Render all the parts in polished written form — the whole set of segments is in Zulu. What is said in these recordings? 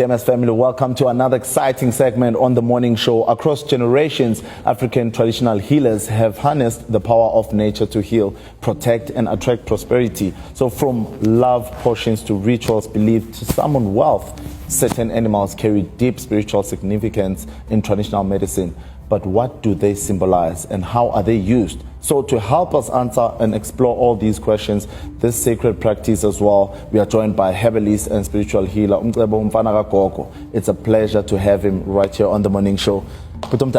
TMS family, welcome to another exciting segment on the morning show. Across generations, African traditional healers have harnessed the power of nature to heal, protect and attract prosperity. So from love potions to rituals believed to summon wealth, certain animals carry deep spiritual significance in traditional medicine. But what do they symbolize and how are they used? So to help us answer and explore all these questions, this sacred practice as well, we are joined by herbalist and spiritual healer, Umcebo Mfana Kagogo. It's a pleasure to have him right here on the morning show. Welcome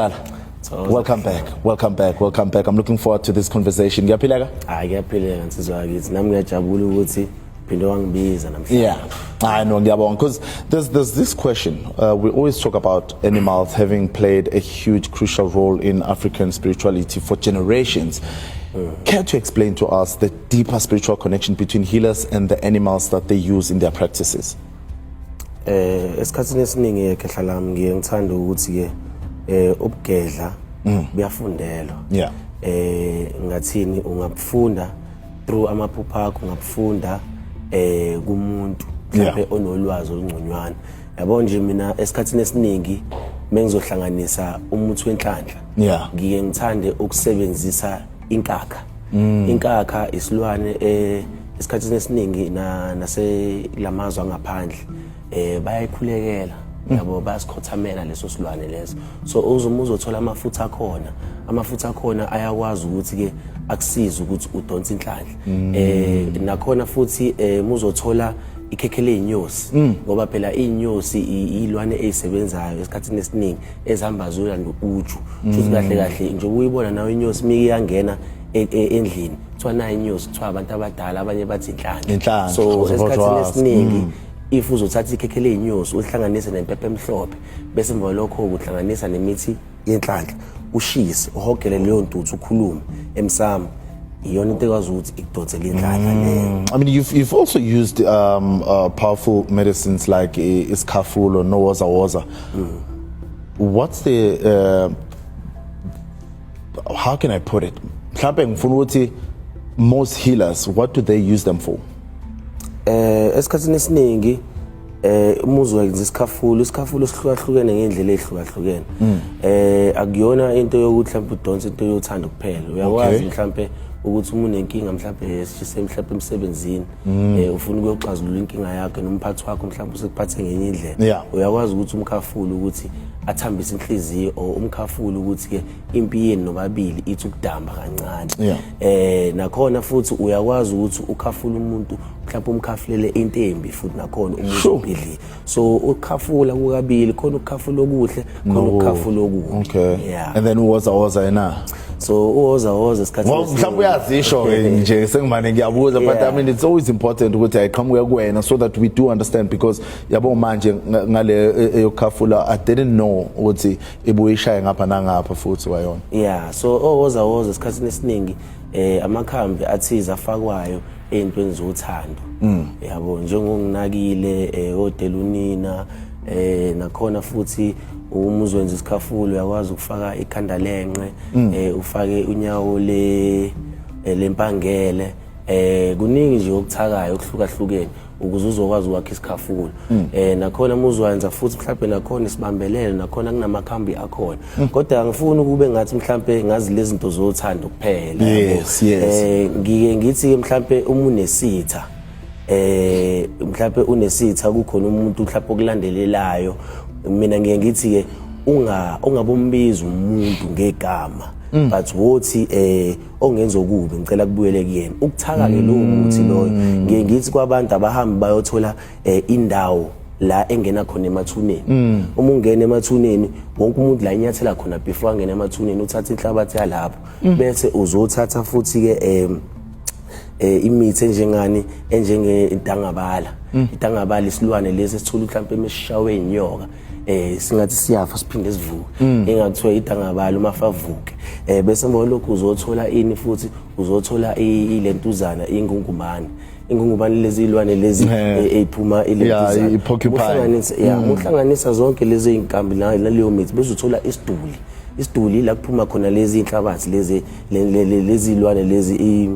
back, welcome back, welcome back. I'm looking forward to this conversation. Yeah, I know, because there's this question. We always talk about animals having played a huge, crucial role in African spirituality for generations. Care to explain to us the deeper spiritual connection between healers and the animals that they use in their practices? Esikhathini esiningi ekhehla lami ngiyengithanda ukuthi ke ubugedla buyafundelwa. Yeah. Ngathini ungabufunda through amaphupho akho, ungabufunda kumuntu mhlawumbe onolwazi olungconywana. Yabo nje mina esikhathini esiningi mengizohlanganisa umuthi wenhlanhla. Yeah. Ngiye ngithande ukusebenzisa inkakha. Inkakha isilwane esikhathini esiningi nase lamazwe angaphandle bayayikhulekela. Yabo basikhothamela leso silwane leso. So uzothola amafutha akhona ayakwazi ukuthi ke akusiza ukuthi udonse inhlanhla. Nakhona futhi muzothola ikhekhele inyosi ngoba phela inyosi ilwane ezisebenzayo esikhathini esiningi ezihamba zola uju. Futhi kahle nje uyibona nawe inyosi mike yangena endlini kuthiwa nayo inyosi kuthiwa abantu abadala abanye bathi inhlanhla. So esikhathini esiningi if uzothatha ikhekhele inyosi uhlanganise nempepho emhlophe bese emva lokho ukuhlanganisa nemithi yenhlanhla ushise uhogele leyo ntuthu ukhulume emsamo iyona into ekwazi ukuthi ikudonsele inhlanhla leyo. I mean, you've also used powerful medicines like iskafulo no woza. What's the how can I put it? Mhlawumbe ngifuna ukuthi most healers, what do they use them for? Esikhathini esiningi umuzwa iskafulo sihlukahlukene ngendlela ehlukahlukene. Akuyona into yokuthi mhlawumbe udonse into yothanda kuphela. Uyakwazi mhlawumbe ukuthi uma unenkinga mhlawumbe esishise mhlawumbe emsebenzini ufuna ukuyoxazulula inkinga yakhe nomphathi wakho mhlawumbe usekuphathe ngenye indlela. Uyakwazi ukuthi umkhafulo ukuthi athambise inhliziyo o umkhafulo ukuthi ke impi yenu nobabili ithi ukudamba kancane. Nakhona futhi uyakwazi ukuthi ukhafula umuntu mhlawumbe umkhafulele intembi futhi nakhona umuntu ophili. So ukhafula kukabili khona ukukhafula okuhle khona ukukhafula okubi. Yeah. And then woza ena. So woza isikhathini mhlawumbe uyazisho nje sengimane ngiyabuza, but I mean it's always important ukuthi ayiqhamuke kuwena so that we do understand, because yabo manje ngale eyokhafula I didn't know ukuthi ibuyishaya ngapha nangapha futhi wayona. Yeah, so woza isikhathini esiningi amakhambi athiza afakwayo eyintweni zothando. Yabo njengonginakile odelunina nakhona futhi umuzwenza isikhafulo uyakwazi ukufaka ikhanda lenqe ufake unyawo lempangele kuningi nje okuthakayo okuhlukahlukene ukuze uzokwazi ukwakha isikhafulo. Nakhona muzwenza futhi mhlawumbe nakhona isibambelele nakhona kunamakhambi akhona. Kodwa angifuni ukube ngathi mhlawumbe ngazi lezi zinto zothando kuphela. Yes. Ngike ngithi ke mhlawumbe uma unesitha mhlawumbe unesitha kukhona umuntu mhlawumbe okulandelelayo. Mina ngiye ngithi ke ungabombiza umuntu ngegama but wothi ongenza okubi ngicela kubuyele kuyena ukuthaka ke lo muthi loyo. Ngiye ngithi kwabantu abahamba bayothola indawo la engena khona emathuneni. Uma ungena emathuneni wonke umuntu la inyathela khona before angena emathuneni uthatha inhlabathi yalapho bese uzothatha futhi ke imithi enjenge intangabala. Intangabala isilwane lesi esithola mhlawumbe emeshawe inyoka singathi siyafa siphinde sivuke. Engathiwa intangabala uma favuke bese ngolokhu uzothola ini futhi uzothola ilentuzana ingungumane. Ingungumane lezi ilwane lezi ephuma ilentuzana. Uhlanganisa zonke lezi inkambi naleyo mithi bese uthola isiduli la kuphuma khona lezi inhlabathi lezi ilwane lezi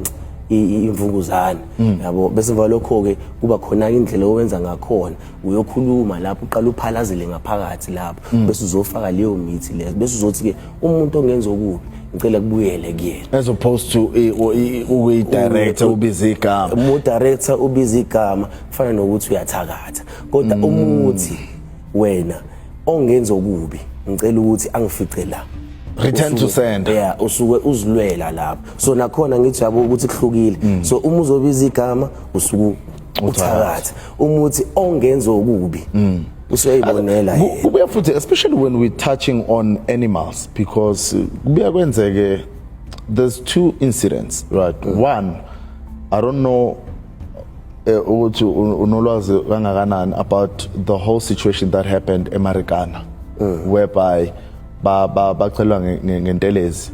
imvunguzane yabo bese emva lokho ke kuba khona indlela owenza ngakhona uyokhuluma lapho uqala uphalazele ngaphakathi lapho bese uzofaka leyo mithi lezo bese uzothi ke umuntu ongenza okubi ngicela kubuyele kuyena as opposed to director ubiza igama director ubiza igama kufana nokuthi uyathakatha kodwa umuthi wena ongenza okubi ngicela ukuthi angifice la return to sender yeah usuke uzilwela lapho so nakhona ngithi yabo ukuthi kuhlukile so uma uzobiza igama usuku uthakatha umuthi ongenza okubi usuyayibonela kubuya futhi especially when we're touching on animals because kubuya kwenzeke there's two incidents right one I don't know ukuthi unolwazi kangakanani about the whole situation that happened eMarikana whereby bacela ngentelezi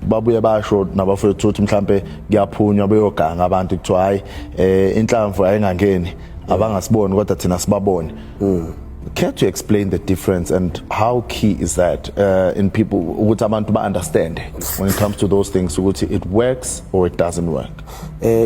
babuye basho nabafowethu ukuthi mhlambe kuyaphunywa beyoganga abantu kuthiwa hayi inhlamvu ayingangeni abangasiboni kodwa thina sibabone care to explain the difference and how key is that in people ukuthi abantu ba-understand when it comes to those things ukuthi it works or it doesn't work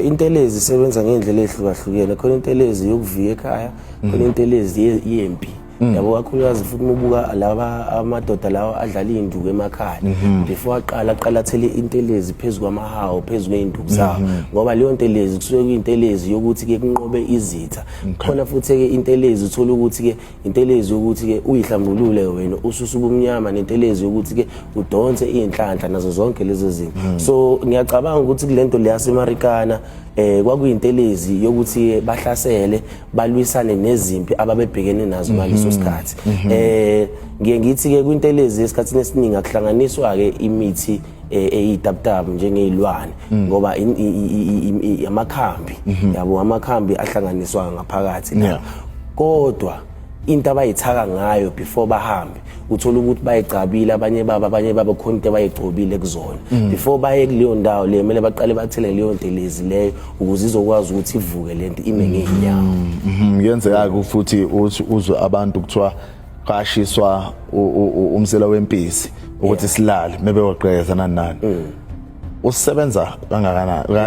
intelezi isebenza ngendlela ehlukahlukene khona intelezi yokuviya ekhaya khona intelezi yempi yabo kakhulukazi futhi ubuka laba amadoda lawa adlala induku emakhaya before aqala athele intelezi phezulu kwamahawu phezulu kweinduku zawo ngoba leyo ntelezi kusuke kuyintelezi yokuthi ke kunqobe izitha khona futhi ke intelezi uthola ukuthi ke intelezi yokuthi ke uyihlambulule wena ususuka umnyama nentelezi yokuthi ke udonse inhlanhla nazo zonke lezo zinto so ngiyacabanga ukuthi kulento le yaseMarikana kwakuyintelezi yokuthi bahlasele balwisane nezimpi ababebhekene nazo ngaleso sikhathi ngiye ngithi ke kwintelezi esikhathini esiningi akuhlanganiswa ke imithi eyitaptabu njengezilwane ngoba amakhambi yabo amakhambi ahlanganiswa ngaphakathi la kodwa into abayithaka ngayo before bahambe uthola ukuthi bayicabile abanye baba khona into bayigcobile kuzona before baye kuleyo ndawo le kumele baqale bathele leyo ntelezi leyo ukuze izokwazi ukuthi ivuke lento ime ngeenyawo yenzeka futhi uzwe abantu kuthiwa qashiswa umsela wempisi ukuthi silale maybe waqheza nani usebenza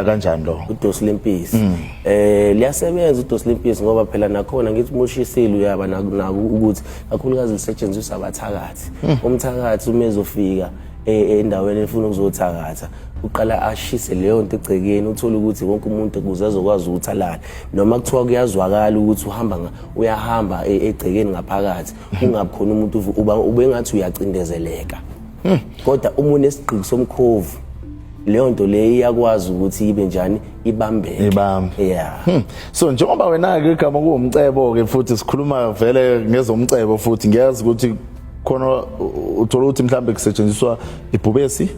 kanjani lo udosi lempisi liyasebenza udosi lempisi ngoba phela nakhona ngithi mushisile uyaba naku ukuthi kakhulukazi lisetshenziswa abathakathi umthakathi umezofika endaweni efuna ukuzothakatha uqala ashise leyo nto egcekeni uthola ukuthi wonke umuntu kuze azokwazi ukuthi alale noma kuthiwa kuyazwakala ukuthi uyahamba egcekeni ngaphakathi ungakhona umuntu ube ngathi uyacindezeleka kodwa umuntu esigqiki somkhovu leyo nto le iyakwazi ukuthi ibe njani ibambeke yeah so njengoba wena ke igama kuwumcebo ke futhi sikhuluma vele ngezomcebo futhi ngiyazi ukuthi khona uthola ukuthi mhlambe kusetshenziswa ibhubesi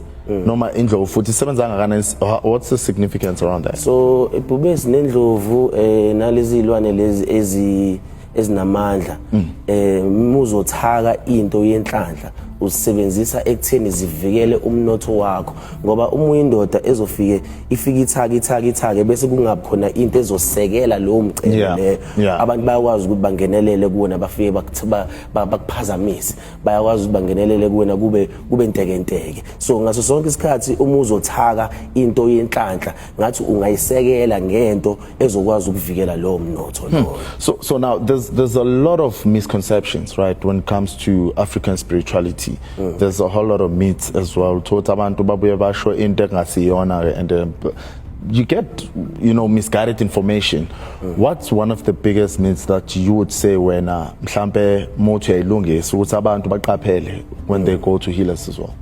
noma indlovu futhi isebenza kangakanani what's the significance around that so ibhubesi nendlovu nalezi ilwane lezi ezinamandla muzothaka into yenhlanhla usebenzisa ekutheni zivikele umnotho wakho ngoba uma uyindoda ezofike ifika ithake bese kungakhona into ezosekela lo mcebo leyo abantu bayakwazi ukuthi bangenelele kuwona bafike bakuphazamise bayakwazi ukuthi bangenelele kuwena kube ntekenteke so ngaso sonke isikhathi uma uzothaka into yenhlanhla ngathi ungayisekela ngento ezokwazi ukuvikela lo mnotho lo so now there's a lot of misconceptions right when it comes to African spirituality there's a whole lot of myths as well thothi abantu babuye basho into engasiyona and you get misguided information what's one of the biggest myths that you would say when mhlambe mothi ayilungisa ukuthi abantu baqaphele when they go to healers as well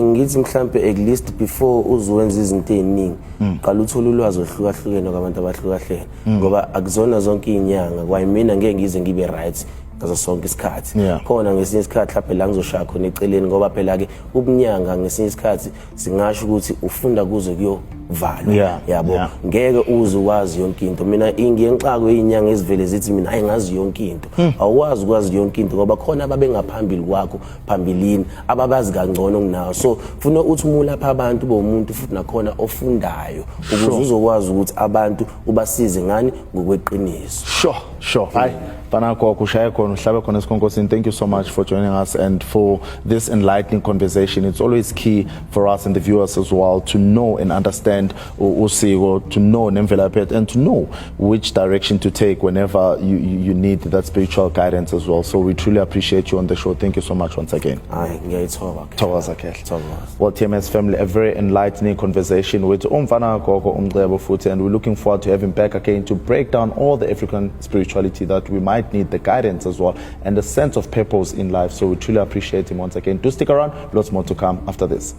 ngithi mhlambe at least before uzowenza izinto eziningi qala uthola ulwazi ohlukahlukene kwabantu abahlukahlene ngoba akuzona zonke izinyanga kwayimina ngeke ngize ngibe right ngaso sonke isikhathi khona ngesinye isikhathi lapha la ngizoshaya khona eceleni ngoba phela ke ubunyanga ngesinye isikhathi singasho ukuthi ufunda kuze kuvalwe Yeah, yabo yeah. ngeke uze wazi yonke into mina ngiye ngixakwe izinyanga ezivele zithi mina ayingazi yonke into awuwazi ukwazi yonke into ngoba khona ababe ngaphambili kwakho phambilini ababazi kangcono kunawo so funa uthi umulapha abantu bomuntu futhi nakhona ofundayo ukuze uzokwazi ukuthi abantu ubasize ngani ngokweqiniso. Sure. Hi. Panako kushaye khona uhlabe khona esikhonkosini. Thank you so much for joining us and for this enlightening conversation. It's always key for us and the viewers as well to know and understand usiko, to know nemvelaphi and to know which direction to take whenever you need that spiritual guidance as well. So we truly appreciate you on the show. Thank you so much once again. Thokoza kahle. Well, TMS family, a very enlightening conversation with Umfana Gogo Umcebo futhi, and we're looking forward to having back again to break down all the African spirituality that we might need, the guidance as well, and the sense of purpose in life. So we truly appreciate him once again. Do stick around, lots more to come after this.